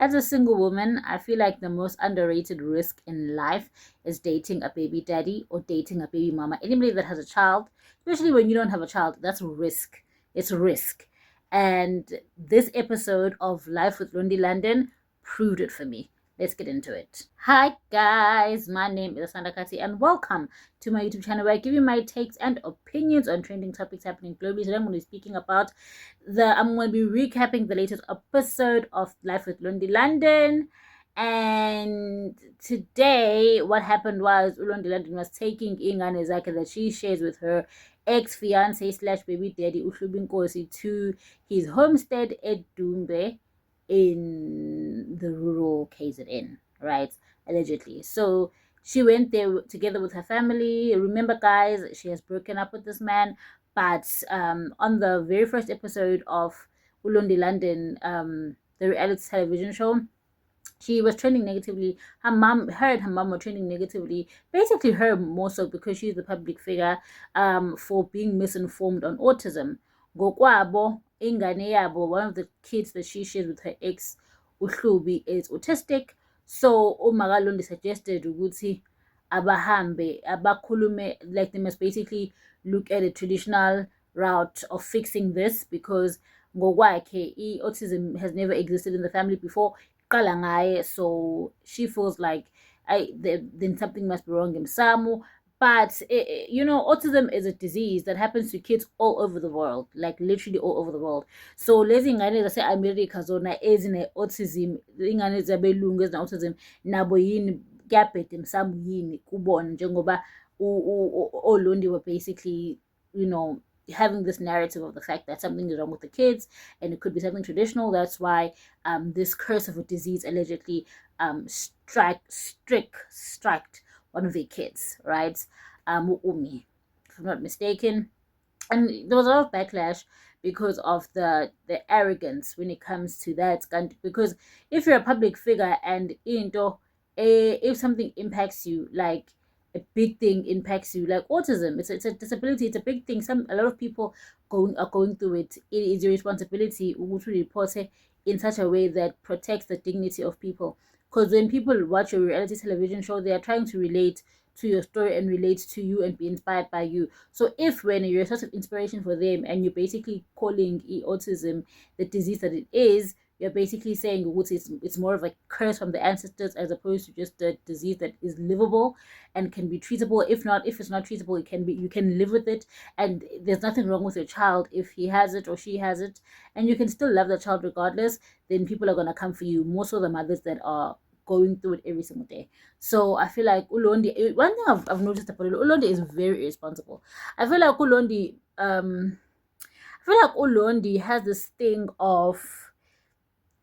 As a single woman, I feel like the most underrated risk in life is dating a baby daddy or dating a baby mama. Anybody that has a child, especially when you don't have a child, that's risk. It's risk. And this episode of Life with Lundi London proved it for me. Let's get into it. Hi guys, my name is Asanda Kati and welcome to my YouTube channel where I give you my takes and opinions on trending topics happening globally. Today I'm going to be speaking about I'm going to be recapping the latest episode of Life with Lundi London. And today what happened was Lundi London was taking Ingane Zake that she shares with her ex-fiance slash baby daddy Uhlubinkosi to his homestead at Dumbe in the rural KZN, right? Allegedly. So she went there together with her family. Remember, guys, she has broken up with this man. But on the very first episode of Ulundi London, the reality television show, she was trending negatively. Her and her mom were trending negatively. Basically, her more so because she's the public figure for being misinformed on autism. Gokwabo, ingane yabo, one of the kids that she shares with her ex, Uhlubi, is autistic. So uMagalondi suggested ukuthi abahambe, abakhulume, like they must basically look at a traditional route of fixing this because ngokwakhe autism has never existed in the family before. So she feels like then something must be wrong in Samu. But autism is a disease that happens to kids all over the world, like literally all over the world. So lezi ngane zase-America zona ezine-autism, ingane zabelungu ezine-autism, nabo yini kuyabheda emsamu yini kubona njengoba oLondi were basically, having this narrative of the fact that something is wrong with the kids and it could be something traditional. That's why this curse of a disease allegedly struck one of their kids, right? Umi, if I'm not mistaken. And there was a lot of backlash because of the arrogance when it comes to that. Because if you're a public figure and if something impacts you, like a big thing impacts you, like autism, it's a disability, it's a big thing. A lot of people are going through it. It is your responsibility to report it in such a way that protects the dignity of people. Because when people watch your reality television show, they are trying to relate to your story and relate to you and be inspired by you. So if when you're a sort of inspiration for them and you're basically calling autism the disease that it is, you're basically saying it's more of a curse from the ancestors as opposed to just a disease that is livable and can be treatable. If it's not treatable, you can live with it, and there's nothing wrong with your child if he has it or she has it, and you can still love the child regardless. Then people are gonna come for you, more so the mothers that are going through it every single day. So I feel like Ulondi, one thing I've noticed about Ulondi is very irresponsible. I feel like Ulondi has this thing of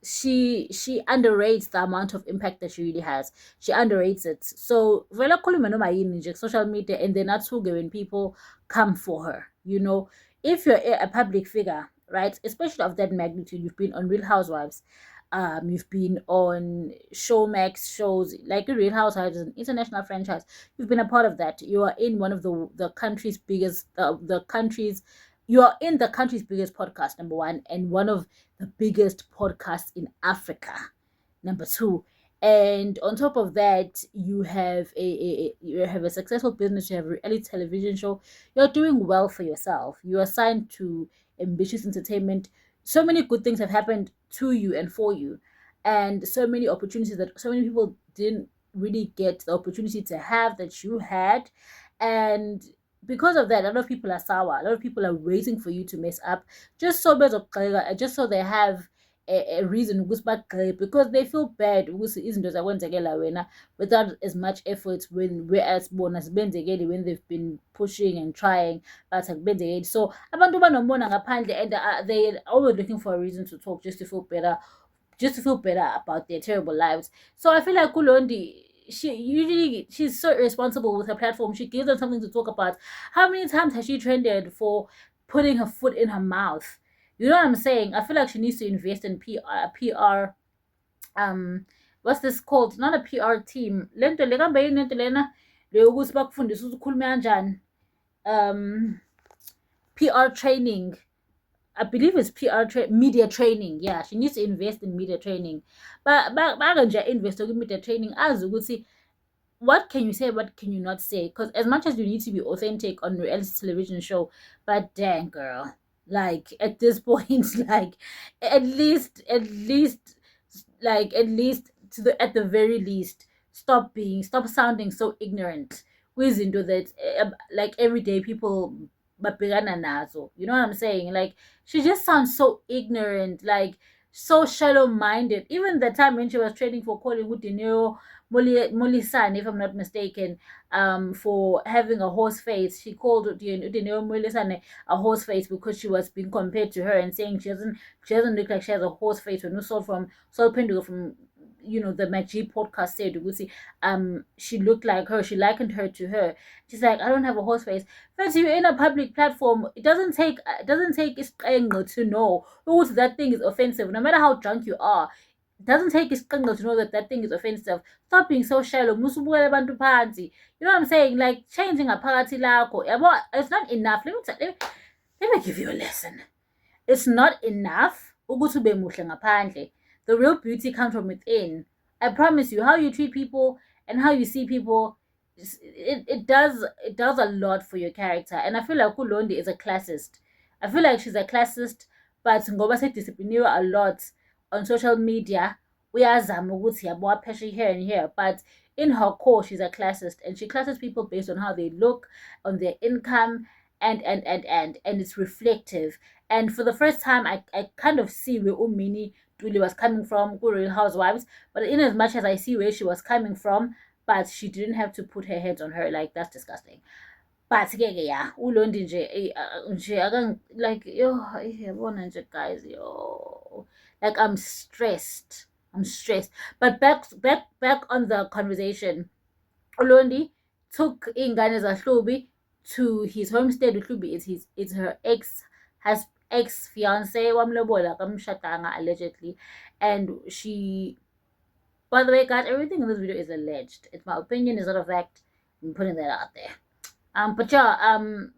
she underrates the amount of impact that she really has. She underrates it. So vela khuluma noma yini nje social media, and then that's when people come for her. If you're a public figure, right, especially of that magnitude, you've been on Real Housewives, you've been on Showmax shows like Real Housewives, an international franchise. You've been a part of that. You are in one of the country's biggest, you are in the country's biggest podcast, number one, and one of the biggest podcasts in Africa, number two. And on top of that, you have a successful business, you have a reality television show. You're doing well for yourself. You are signed to Ambitious Entertainment. So many good things have happened to you and for you, and so many opportunities that so many people didn't really get the opportunity to have that you had. And because of that, a lot of people are sour. A lot of people are waiting for you to mess up, just so just so they have a reason because they feel bad without as much effort whereas bonus when they've been pushing and trying, but so abantu banomona ngaphandle, and they're always looking for a reason to talk just to feel better, about their terrible lives. So I feel like Kulondi, she's so irresponsible with her platform. She gives them something to talk about. How many times has she trended for putting her foot in her mouth? You know what I'm saying? I feel like she needs to invest in PR. What's this called? Not a PR team. Lento le kambe yini lento lena leyokuthi bakufundisa ukuthi ukhulume kanjani. PR training. I believe it's media training. Yeah, she needs to invest in media training. But invest in media training as you could see what can you say, what can you not say? Because as much as you need to be authentic on reality television show, but dang girl, like at this point, like at least to the at the very least, stop sounding so ignorant. Kwizinto that like everyday people babhekana nazo. You know what I'm saying? Like she just sounds so ignorant, like so shallow minded. Even the time when she was training for calling Udinero Molisane, if I'm not mistaken, for having a horse face. She called Udineo Molisane a horse face because she was being compared to her and saying she doesn't look like she has a horse face. When you saw from Sol Pendugo from the MacG podcast said Ugusi, she looked like her, she likened her to her. She's like, I don't have a horse face. But you're in a public platform, it doesn't take istengo to know that thing is offensive, no matter how drunk you are. It doesn't take istengo to know that thing is offensive. Stop being so shallow. Musubukele bantu phansi. You know what I'm saying? Like changing a phakathi lakho. It's not enough. Let me give you a lesson. It's not enough ukuthi ube muhle ngaphandle. The real beauty comes from within. I promise you, how you treat people and how you see people, it does a lot for your character. And I feel like Ulondi is a classist. I feel like she's a classist, but ngoba sediscipliniwe a lot on social media, uyazama ukuthi yabo apheshe here and here. But in her core, she's a classist, and she classes people based on how they look, on their income, and it's reflective. And for the first time, I kind of see where Umini Tuli was coming from, Real Housewives. But in as much as I see where she was coming from, but she didn't have to put her hands on her. Like that's disgusting. But yeah, ulondi nje like yo yabona nje guys yo, like I'm stressed. But back on the conversation, ulondi took ingane zaHlubi to his homestead. uHlubi is her ex fiance wamlobola kamshadanga allegedly, and she, by the way guys, everything in this video is alleged. It's my opinion, it's not a fact. I'm putting that out there. But yeah,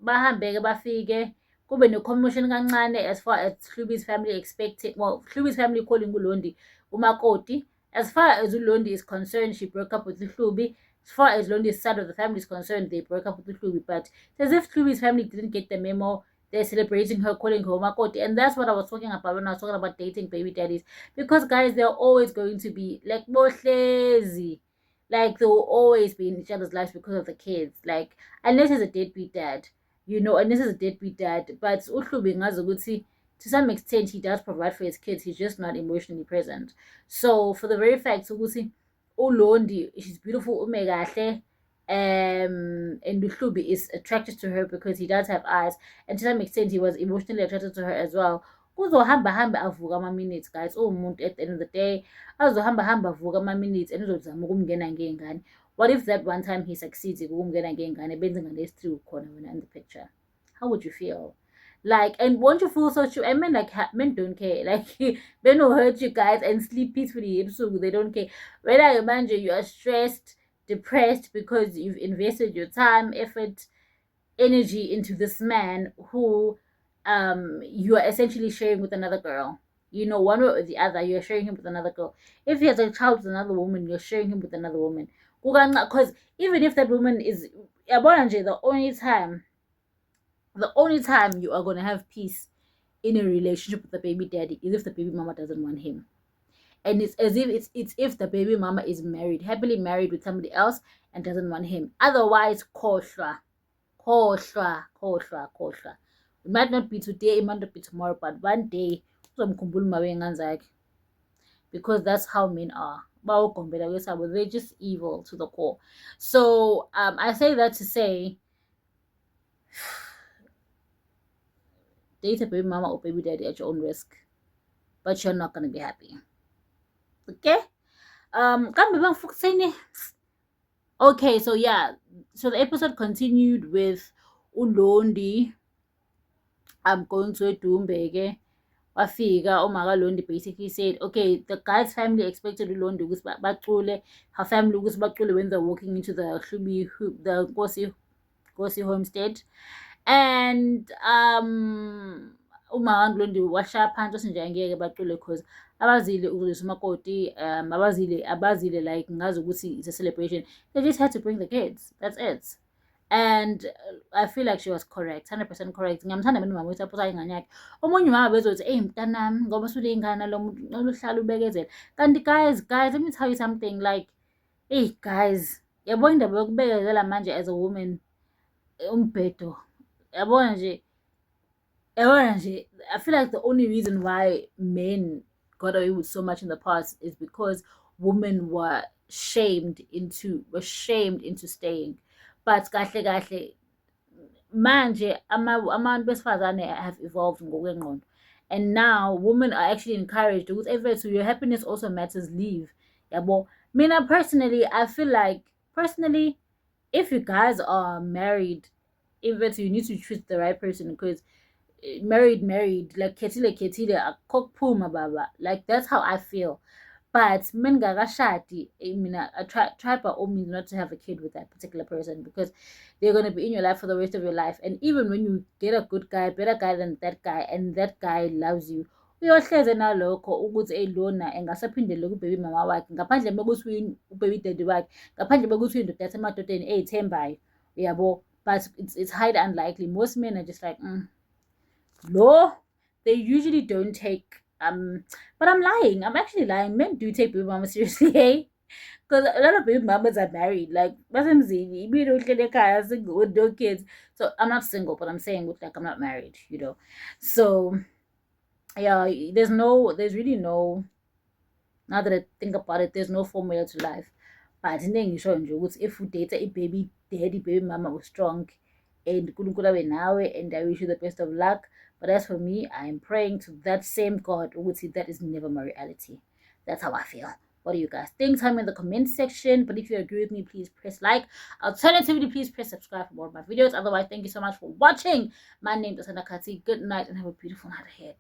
bahambe-ke bafike kube ne-commotion kancane as far as Hlubi's family expected. Well, Hlubi's family calling uLondi umakoti. As far as uLondi is concerned, she broke up with Hlubi. As far as Londi's side of the family is concerned, they broke up with Hlubi. But it's as if Hlubi's family didn't get the memo. They're celebrating her, calling her umakoti. And that's what I was talking about when I was talking about dating baby daddies. Because guys, they're always going to be like bohlezi. Like they will always be in each other's lives because of the kids. Like unless he's a deadbeat dad, unless he's a deadbeat dad. But uHlubi ngazi ukuthi to some extent he does provide for his kids. He's just not emotionally present. So for the very fact ukuthi uLondi, she's beautiful, ume kahle, and uHlubi is attracted to her because he does have eyes, and to some extent he was emotionally attracted to her as well. Uzohamba avuka ama-minutes guys, uwumuntu at the end of the day azohamba avuka ama-minutes and uzozama ukumngena ngey'ngane. What if that one time he succeeds ukumngena ngey'ngane benze ingane esi-3 khona wena in the picture? How would you feel? Like, and won't you feel so true? I mean, like, men don't care. Like, men will hurt you guys and sleep peacefully. So they don't care. Whether I imagine you are stressed, depressed because you've invested your time, effort, energy into this man who you are essentially sharing with another girl. One way or the other, you're sharing him with another girl. If he has a child with another woman, you're sharing him with another woman. Because even if that woman is the only time you are gonna have peace in a relationship with the baby daddy is if the baby mama doesn't want him. And it's as if it's if the baby mama is happily married with somebody else and doesn't want him. Otherwise, koshwa. It might not be today, it might not be tomorrow, but one day because that's how men are. They're just evil to the core. So I say that to say date a baby mama or baby daddy at your own risk, but you're not gonna be happy. Okay? Okay, so yeah, so the episode continued with uLondi going to Dumbeke. Wafika uMakalondi basically said, okay, the guy's family expected uLondi ukuthi bacule, her family ukuthi bacule when they're walking into the Nkosi homestead. And uma Nglondi washaya phansi osinje angeke baqule because abazile ukudlisa umakoti, abazile like ngazi ukuthi it's a celebration. They just had to bring the kids. That's it. And I feel like she was correct, 100% correct. Ngiyamthanda mina umama wethu aphuza ingane yakhe. Omunye umama bezothi, "Hey mntanami, ngoba usule ingane lo muntu oluhlala ubekezela." Kanti guys, let me tell you something like, hey guys, yabona indaba yokubekezela manje as a woman umbhedo. Yabona nje, I feel like the only reason why men got away with so much in the past is because women were shamed into staying. But kahle manje abantu besifazane have evolved ngokwengqondo, and now women are actually encouraged ukuthi everything, your happiness also matters, leave. Yabo, mina personally, I feel like personally, if you guys are married, if you need to choose the right person because married, like khethile akukho kuphuma baba, like that's how I feel. But meningakashadi, mina I try by all means not to have a kid with that particular person because they're gonna be in your life for the rest of your life. And even when you get a good guy, better guy than that guy, and that guy loves you, uyohleze nalokho ukuthi elona engasaphindele kubaby mama wakhe ngaphandle bokuthi ubaby daddy wakhe, ngaphandle bokuthi uyindoda yasemadodeni eyithembayo, yabo. But it's highly unlikely. Most men are just like, no, they usually don't take but I'm lying. I'm actually lying. Men do take baby mama seriously, hey? Because a lot of baby mamas are married. Like basemzini, ibe uhlele ekhaya single with no kids. So I'm not single, but I'm saying like I'm not married. So yeah, there's really no, now that I think about it, there's no formula to life. But ngisho nje ukuthi if udate a baby daddy, baby mama was strong, and uNkulunkulu abe nawe, and I wish you the best of luck. But as for me, I am praying to that same God ukuthi that is never my reality. That's how I feel. What do you guys think? Tell me in the comment section. But if you agree with me, please press like. Alternatively, please press subscribe for more of my videos. Otherwise, thank you so much for watching. My name is Anakati. Good night and have a beautiful night ahead.